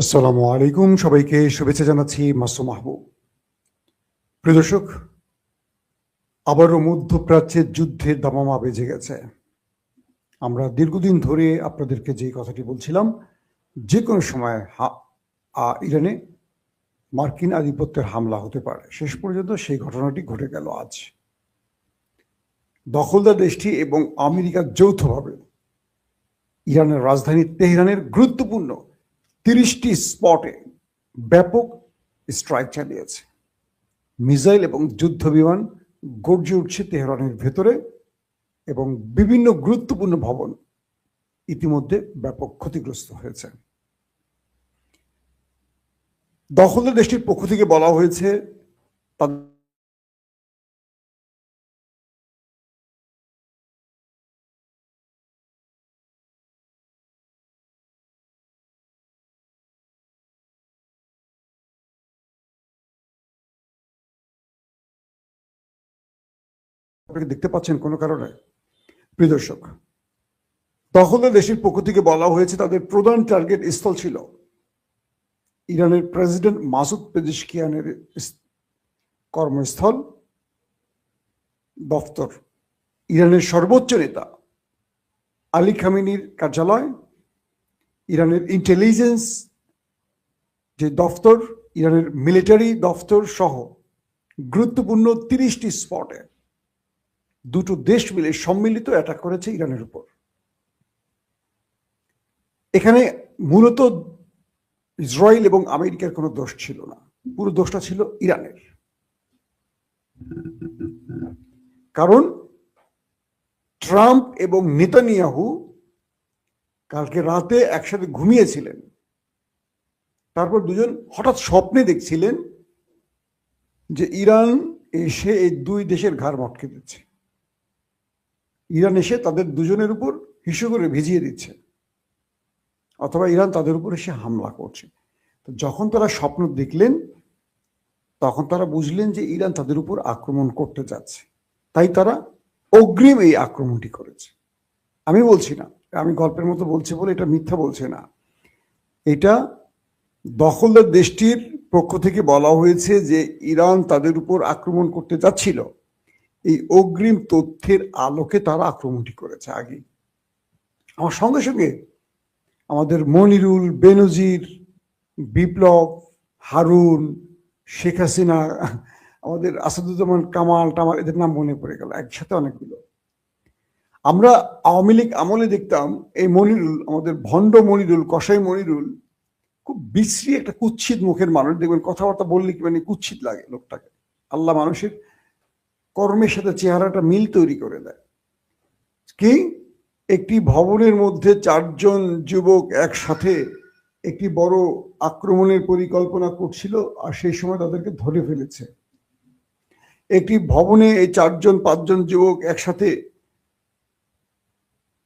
আসসালামু আলাইকুম, সবাইকে শুভেচ্ছা জানাচ্ছি মাসুম মাহবুব। প্রিয় দর্শক, আবারও মধ্যপ্রাচ্যের যুদ্ধের দামামা বেজে গেছে। আমরা দীর্ঘদিন ধরে আপনাদেরকে যে কথাটি বলছিলাম, যে কোনো সময় ইরানে মার্কিন আধিপত্যের হামলা হতে পারে। শেষ পর্যন্ত সেই ঘটনাটি ঘটে গেল আজ। দখলদার দেশটি এবং আমেরিকা যৌথভাবে ইরানের রাজধানী তেহরানের গুরুত্বপূর্ণ 30টি স্পটে ব্যাপক স্ট্রাইক চালিয়েছে। মিসাইল এবং যুদ্ধ বিমান গর্জে উঠছে তেহরানের ভেতরে এবং বিভিন্ন গুরুত্বপূর্ণ ভবন ইতিমধ্যে ব্যাপক ক্ষতিগ্রস্ত হয়েছে। দখলদার দেশটির পক্ষ থেকে বলা হয়েছে দেখতে পাচ্ছেন কোনো কারণে। প্রিয় দর্শক, দখলদার দেশের পক্ষ থেকে বলা হয়েছে তাদের প্রধান টার্গেট স্থল ছিল ইরানের প্রেসিডেন্ট মাসুদ পেজিশকিয়ানের কর্মস্থল, দফতর, ইরানের সর্বোচ্চ নেতা আলী খামেনির কার্যালয়, ইরানের ইন্টেলিজেন্স যে দফতর, ইরানের মিলিটারি দফতর সহ গুরুত্বপূর্ণ 30টি স্পটে দুটো দেশ মিলে সম্মিলিত অ্যাটাক করেছে ইরানের উপর। এখানে মূলত ইসরায়েল এবং আমেরিকার কোনো দোষ ছিল না, পুরো দোষটা ছিল ইরানের। কারণ ট্রাম্প এবং নেতানিয়াহু কালকে রাতে একসাথে ঘুমিয়েছিলেন, তারপর দুজন হঠাৎ স্বপ্নে দেখছিলেন যে ইরান এসে এই দুই দেশের ঘাড় মটকে দিচ্ছে, ইরান এসে তাদের দুজনের উপর হিসু করে ভিজিয়ে দিচ্ছে, অথবা ইরান তাদের উপর এসে হামলা করছে। তো যখন তারা স্বপ্ন দেখলেন তখন তারা বুঝলেন যে ইরান তাদের উপর আক্রমণ করতে যাচ্ছে, তাই তারা অগ্রিম এই আক্রমণটি করেছে। আমি বলছি না, আমি গল্পের মতো বলছি বলে এটা মিথ্যা বলছে না, এটা দখলদার দেশটির পক্ষ থেকে বলা হয়েছে যে ইরান তাদের উপর আক্রমণ করতে যাচ্ছিল, এই অগ্রিম তথ্যের আলোকে তারা আক্রমণটি করেছে আগে। আমার সঙ্গে সঙ্গে আমাদের মনিরুল, বেনজির, বিপ্লব, হারুন, শেখ হাসিনা, আমাদের আসাদুজ্জামান কামাল টামাল, এদের নাম মনে পড়ে গেল একসাথে অনেকগুলো। আমরা আওয়ামী লীগ আমলে দেখতাম এই মনিরুল, আমাদের ভণ্ড মনিরুল, কসাই মনিরুল, খুব বিশ্রী একটা কুৎসিত মুখের মানুষ, দেখবেন কথাবার্তা বললে কি মানে কুৎসিত লাগে লোকটাকে। আল্লাহ মানুষের কর্মের সাথে চেহারাটা মিল তৈরি করে দেয়। কি একটি ভবনের মধ্যে 4 জন যুবক একসাথে একটি বড় আক্রমণের পরিকল্পনা করছিল, আর সেই সময় তাদেরকে ধরে ফেলেছে। একটি ভবনে এই 4 জন 5 জন যুবক একসাথে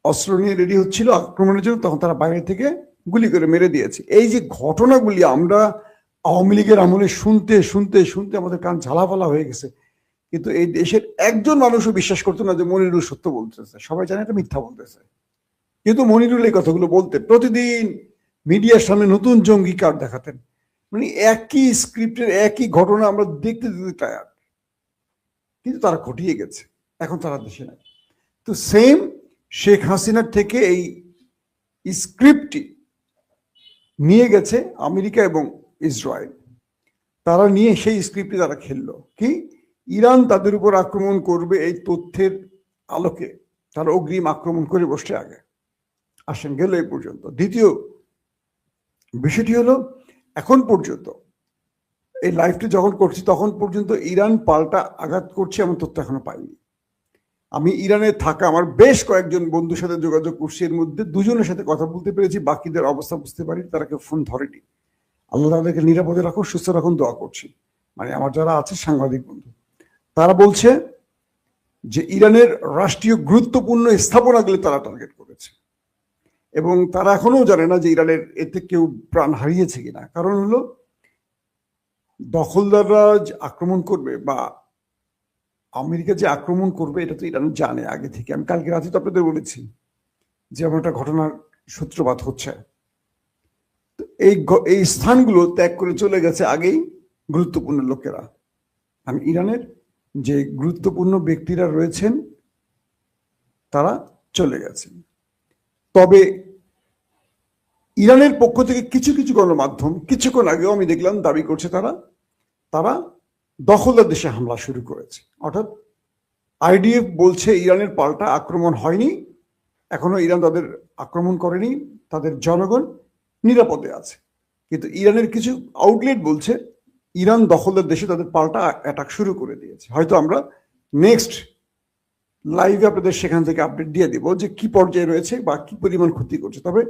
অস্ত্র নিয়ে রেডি হচ্ছিল আক্রমণের জন্য, তখন তারা বাইরে থেকে গুলি করে মেরে দিয়েছে। এই যে ঘটনাগুলি আমরা আওয়ামী লীগের আমলে শুনতে শুনতে শুনতে আমাদের কান ঝালাপালা হয়ে গেছে, কিন্তু এই দেশের একজন মানুষও বিশ্বাস করতো না যে মনিরুল সত্য বলতেছে। সবাই জানে এটা মিথ্যা বলতেছে, কিন্তু মনিরুল এই কথাগুলো বলতে প্রতিদিন মিডিয়ার সামনে নতুন জঙ্গি কার্ড দেখাতেন। মানে একই স্ক্রিপ্টের একই ঘটনা আমরা দেখতে দেখতে টায়ার্ড, কিন্তু তারা ঘটিয়ে গেছে, এখন তারা দেশে নাই। তো সেম শেখ হাসিনার থেকে এই স্ক্রিপ্টটি নিয়ে গেছে আমেরিকা এবং ইসরায়েল। তারা নিয়ে সেই স্ক্রিপ্টটি তারা খেললো কি, ইরান তাদের উপর আক্রমণ করবে এই তথ্যের আলোকে তারা অগ্রিম আক্রমণ করে বসছে আগে। আসেন, গেল এই পর্যন্ত। দ্বিতীয় বিষয়টি হলো, এখন পর্যন্ত এই লাইভটি যখন করছি তখন পর্যন্ত ইরান পাল্টা আঘাত করছে এমন তথ্য এখনো পাইনি। আমি ইরানে থাকা আমার বেশ কয়েকজন বন্ধুর সাথে যোগাযোগ করছি, এর মধ্যে 2 জনের সাথে কথা বলতে পেরেছি, বাকিদের অবস্থা বুঝতে পারি, তারা কেউ ফোন ধরেনি। আল্লাহ তাদেরকে নিরাপদে রাখুন, সুস্থ রাখুন, দোয়া করছি। মানে আমার যারা আছে সাংবাদিক বন্ধু, তারা বলছে যে ইরানের রাষ্ট্রীয় গুরুত্বপূর্ণ স্থাপনাগুলি তারা টার্গেট করেছে, এবং তারা এখনো জানে না যে ইরানের এতে কেউ প্রাণ হারিয়েছে কিনা। কারণ হলো দখলদাররা আক্রমণ করবে বা আমেরিকা যে আক্রমণ করবে এটা তো ইরান জানে আগে থেকে। আমি কালকে রাতে তো আপনাদের বলেছি যে এমন একটা ঘটনার সূত্রপাত হচ্ছে। তো এই স্থানগুলো ত্যাগ করে চলে গেছে আগেই গুরুত্বপূর্ণ লোকেরা। আমি ইরানের যে গুরুত্বপূর্ণ ব্যক্তিরা রয়েছেন তারা চলে গেছেন। তবে ইরানের পক্ষ থেকে কিছু কিছু গণমাধ্যম কিছুক্ষণ আগেও আমি দেখলাম দাবি করছে তারা দখলদার দেশে হামলা শুরু করেছে। অর্থাৎ আইডিএফ বলছে ইরানের পাল্টা আক্রমণ হয়নি, এখনো ইরান তাদের আক্রমণ করেনি, তাদের জনগণ নিরাপদে আছে। কিন্তু ইরানের কিছু আউটলেট বলছে ইরান দখলদার দেশে তাদের পাল্টা অ্যাটাক শুরু করে দিয়েছে। হয়তো আমরা নেক্সট লাইভে আপনাদের সেখান থেকে আপডেট দিয়ে দেব যে কি পর্যায়ে রয়েছে বা কি পরিমাণ ক্ষতি করছে। তবে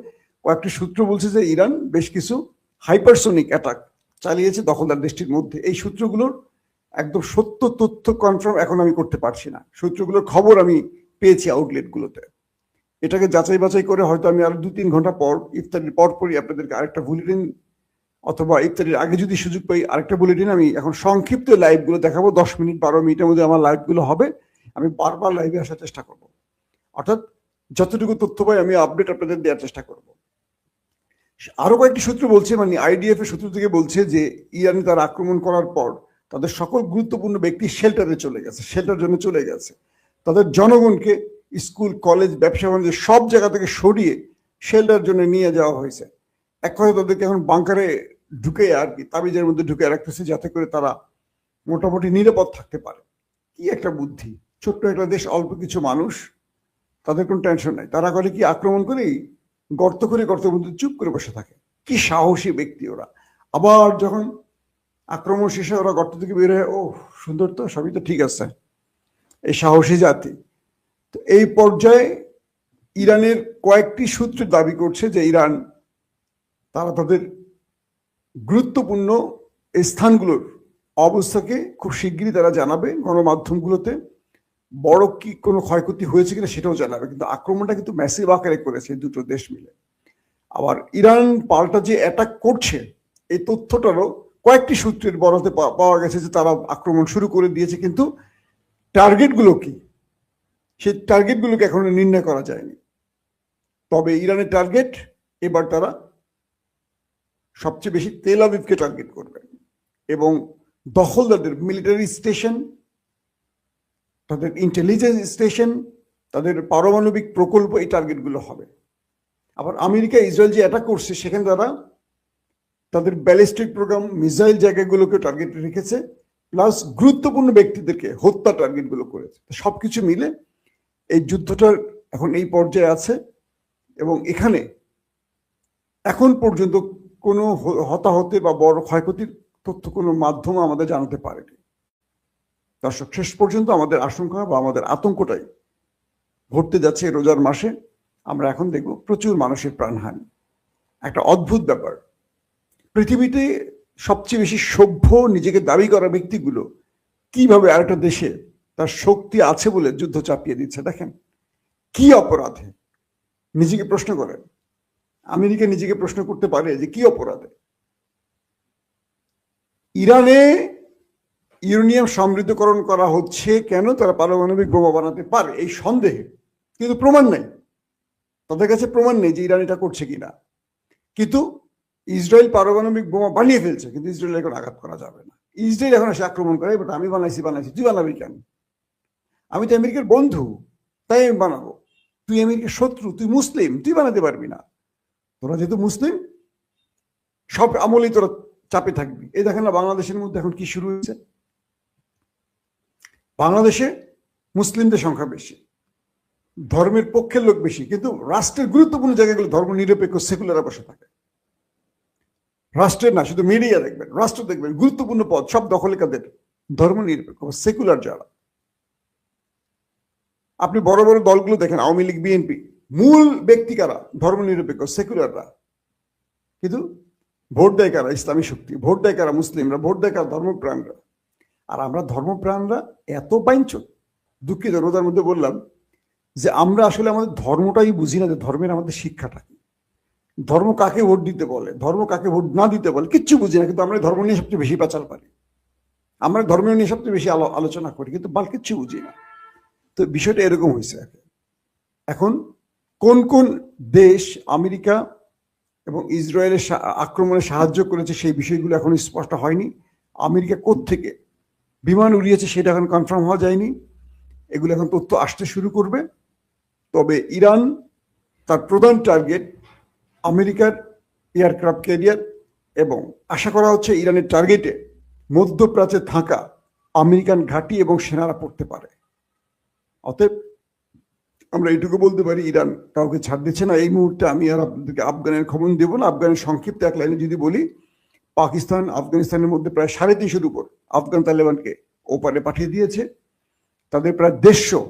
কয়েকটি সূত্র বলছে যে ইরান বেশ কিছু হাইপারসোনিক অ্যাটাক চালিয়েছে দখলদার দেশটির মধ্যে। এই সূত্রগুলোর একদম সত্য তথ্য কনফার্ম এখন আমি করতে পারছি না, সূত্রগুলোর খবর আমি পেয়েছি আউটলেটগুলোতে। এটাকে যাচাই বাছাই করে হয়তো আমি আরো 2-3 ঘন্টা পর ইফতারির পরপরই আপনাদেরকে আরেকটা বুলেটিন, অথবা ইফতারির আগে যদি সুযোগ পাই আরেকটা বুলেটিন, আমি এখন সংক্ষিপ্ত লাইভগুলো দেখাবো। 10 মিনিট 12 মিনিটের মধ্যে আমার লাইভগুলো হবে। আমি বারবার লাইভে আসার চেষ্টা করব, অর্থাৎ যতটুকু তথ্য পাই আমি আপডেট আপনাদের দেওয়ার চেষ্টা করব। আরো কয়েকটি সূত্র বলছে, মানে আইডিএফ এর সূত্র থেকে বলছে যে ইরানে তারা আক্রমণ করার পর তাদের সকল গুরুত্বপূর্ণ ব্যক্তি শেল্টারে চলে গেছে, শেল্টার জন্য চলে গেছে। তাদের জনগণকে স্কুল, কলেজ, ব্যবসা বাণিজ্য সব জায়গা থেকে সরিয়ে শেল্টার জন্য নিয়ে যাওয়া হয়েছে। এক কথা তাদেরকে এখন বাংকারে ঢুকে আর কি তাবিজের মধ্যে ঢুকে রাখতেছে যাতে করে তারা মোটামুটি নিরাপদ থাকতে পারে। কি একটা বুদ্ধি! ছোট্ট একটা দেশ, অল্প কিছু মানুষ, তাদের কোনো টেনশন নাই। তারা করে কি আক্রমণ করেই গর্ত করে গর্তের মধ্যে চুপ করে বসে থাকে। কি সাহসী ব্যক্তি ওরা! আবার যখন আক্রমণ শেষে ওরা গর্ত থেকে বের হয়ে, ও সুন্দর, তো সবই তো ঠিক আছে। এই সাহসী জাতি। তো এই পর্যায়ে ইরানের কয়েকটি সূত্র দাবি করছে যে ইরান তারা তাদের গুরুত্বপূর্ণ স্থানগুলোর অবস্থাকে খুব শিগগিরই তারা জানাবে গণমাধ্যমগুলোতে। বড় কি কোনো ক্ষয়ক্ষতি হয়েছে কিনা সেটাও জানাবে। কিন্তু আক্রমণটা কিন্তু ম্যাসিভ আকারে করেছে দুটো দেশ মিলে। আবার ইরান পাল্টা যে অ্যাটাক করছে এই তথ্যটারও কয়েকটি সূত্রের বরাতে পাওয়া গেছে যে তারা আক্রমণ শুরু করে দিয়েছে, কিন্তু টার্গেটগুলো কি সেই টার্গেটগুলোকে এখনো নির্ণয় করা যায়নি। তবে ইরানের টার্গেট এবার তারা সবচেয়ে বেশি তেল আবিবকে টার্গেট করবে এবং দখলদারদের মিলিটারি স্টেশন, তাদের ইন্টেলিজেন্স স্টেশন, তাদের পারমাণবিক প্রকল্প, এই টার্গেটগুলো হবে। আবার আমেরিকা ইসরায়েল যে অ্যাটাক করছে সেখানে তারা তাদের ব্যালিস্টিক প্রোগ্রাম, মিসাইল জায়গাগুলোকে টার্গেট রেখেছে, প্লাস গুরুত্বপূর্ণ ব্যক্তিদেরকে হত্যা টার্গেটগুলো করেছে। সবকিছু মিলে এই যুদ্ধটার এখন এই পর্যায়ে আছে এবং এখানে এখন পর্যন্ত কোনো হতাহতে বা বড় ক্ষয়ক্ষতির তথ্য কোনো মাধ্যম আমাদের জানাতে পারেনি। দর্শক, শেষ পর্যন্ত আমাদের আশঙ্কা বা আমাদের আতঙ্কটাই ঘটতে যাচ্ছে রোজার মাসে। আমরা এখন দেখব প্রচুর মানুষের প্রাণহানি। একটা অদ্ভুত ব্যাপার, পৃথিবীতে সবচেয়ে বেশি সভ্য নিজেকে দাবি করা ব্যক্তিগুলো কিভাবে আরেকটা দেশে তার শক্তি আছে বলে যুদ্ধ চাপিয়ে দিচ্ছে। দেখেন কি অপরাধে, নিজেকে প্রশ্ন করেন। আমেরিকা নিজেকে প্রশ্ন করতে পারে যে কি অপরাধে ইরানে ইউরেনিয়াম সমৃদ্ধকরণ করা হচ্ছে, কেন তারা পারমাণবিক বোমা বানাতে পারে এই সন্দেহে, কিন্তু প্রমাণ নেই, তাদের কাছে প্রমাণ নেই যে ইরান এটা করছে কিনা। কিন্তু ইসরায়েল পারমাণবিক বোমা বানিয়ে ফেলছে, কিন্তু ইসরায়েল এখন আঘাত করা যাবে না। ইসরায়েল এখন এসে আক্রমণ করে, বাট আমি বানাইছি, তুই বানাবি কেন? আমি তো আমেরিকার বন্ধু, তাই আমি বানাবো। তুই আমেরিকার শত্রু, তুই মুসলিম, তুই বানাতে পারবি না। তোরা যেহেতু মুসলিম, সব আমলেই তোরা চাপে থাকবি। এই দেখেন না বাংলাদেশের মধ্যে এখন কি শুরু হয়েছে। বাংলাদেশে মুসলিমদের সংখ্যা বেশি, ধর্মের পক্ষের লোক বেশি, কিন্তু রাষ্ট্রের গুরুত্বপূর্ণ জায়গাগুলো ধর্ম নিরপেক্ষ সেকুলাররা বসে থাকে। রাষ্ট্রের না, শুধু মিডিয়া দেখবেন, রাষ্ট্র দেখবেন, গুরুত্বপূর্ণ পদ সব দখলে কাদের? ধর্ম নিরপেক্ষ সেকুলার যারা। আপনি বড় বড় দলগুলো দেখেন, আওয়ামী লীগ, বিএনপি, মূল ব্যক্তি কারা? ধর্ম নিরপেক্ষ সেকুলাররা। কিন্তু ভোট দেয় কারা? ইসলামী শক্তি। ভোট দেয় কারা? মুসলিমরা। ভোট দেয় কারা? ধর্মপ্রাণরা। আর আমরা ধর্মপ্রাণরা এত বাইঞ্চোদ, দুঃখিত রোজার মধ্যে বললাম যে আমরা আসলে আমাদের ধর্মটাই বুঝি না, যে ধর্মের আমাদের শিক্ষাটা কি, ধর্ম কাকে ভোট দিতে বলে, ধর্ম কাকে ভোট না দিতে বলে, কিচ্ছু বুঝি না। কিন্তু আমরা ধর্ম নিয়ে সবচেয়ে বেশি পেঁচাল পারি, আমরা ধর্ম নিয়ে সবচেয়ে বেশি আলোচনা করি, কিন্তু কিচ্ছু বুঝি না। তো বিষয়টা এরকম হয়েছে। এখন কোন কোন দেশ, আমেরিকা, এবং ইসরায়েলের আক্রমণে সাহায্য করেছে সেই বিষয়গুলো এখন স্পষ্ট হয়নি। আমেরিকা কোত্থেকে বিমান উড়িয়েছে সেটা এখন কনফার্ম হওয়া যায়নি। এগুলো এখন তথ্য আসতে শুরু করবে। তবে ইরান তার প্রধান টার্গেট আমেরিকার এয়ারক্রাফট ক্যারিয়ার, এবং আশা করা হচ্ছে ইরানের টার্গেটে মধ্যপ্রাচ্যে থাকা আমেরিকান ঘাঁটি এবং সেনারা পড়তে পারে। অতএব আমরা এটুকু বলতে পারি, ইরান কাউকে ছাড় দিচ্ছে না। এই মুহূর্তে আমি আর আপনাদেরকে আফগানের খবর দেবো না। আফগানের সংক্ষিপ্ত এক লাইনে যদি বলি, পাকিস্তান আফগানিস্তানের মধ্যে প্রায় 350 উপর আফগান তালেবানকে ওপারে পাঠিয়ে দিয়েছে। তাদের প্রায় 150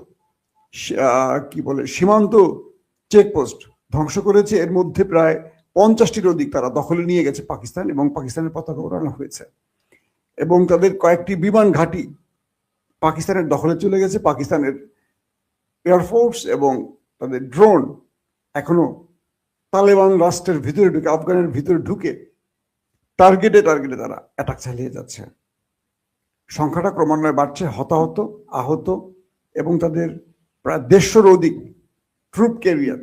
সীমান্ত চেকপোস্ট ধ্বংস করেছে। এর মধ্যে প্রায় 50টির অধিক তারা দখলে নিয়ে গেছে পাকিস্তান, এবং পাকিস্তানের পতাকা ওড়ানো হয়েছে। এবং তাদের কয়েকটি বিমান ঘাঁটি পাকিস্তানের দখলে চলে গেছে। পাকিস্তানের এয়ারফোর্স এবং তাদের ড্রোন এখনো তালেবান রাষ্ট্রের ভিতরে ঢুকে, আফগানের ভিতরে ঢুকে টার্গেটে তারা অ্যাটাক চালিয়ে যাচ্ছে। সংখ্যাটা ক্রমান্বয়ে বাড়ছে, হতাহত, আহত, এবং তাদের প্রায় 150-র অধিক ট্রুপ ক্যারিয়ার,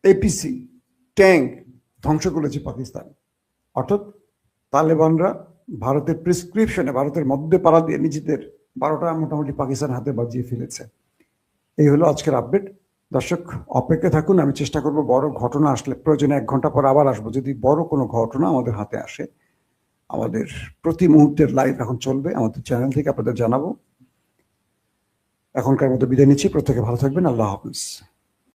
এপিসি, ট্যাঙ্ক ধ্বংস করেছে পাকিস্তান। অর্থাৎ তালেবানরা ভারতের প্রেসক্রিপশনে, ভারতের মধ্যে পাড়া দিয়ে নিজেদের 12টা মোটামুটি পাকিস্তান হাতে বাজিয়ে ফেলেছে। এই হলো আজকের আপডেট। দর্শক অপেক্ষা থাকুন, আমি চেষ্টা করব বড় ঘটনা আসলে প্রয়োজনে 1 ঘন্টা পর আবার আসবো। যদি বড় কোনো ঘটনা আমাদের হাতে আসে, আমাদের প্রতি মুহূর্তের লাইভ এখন চলবে আমাদের চ্যানেল থেকে, আপনাদের জানাবো। এখনকার মতো বিদায় নিচ্ছি। প্রত্যেকে ভালো থাকবেন। আল্লাহ হাফিজ।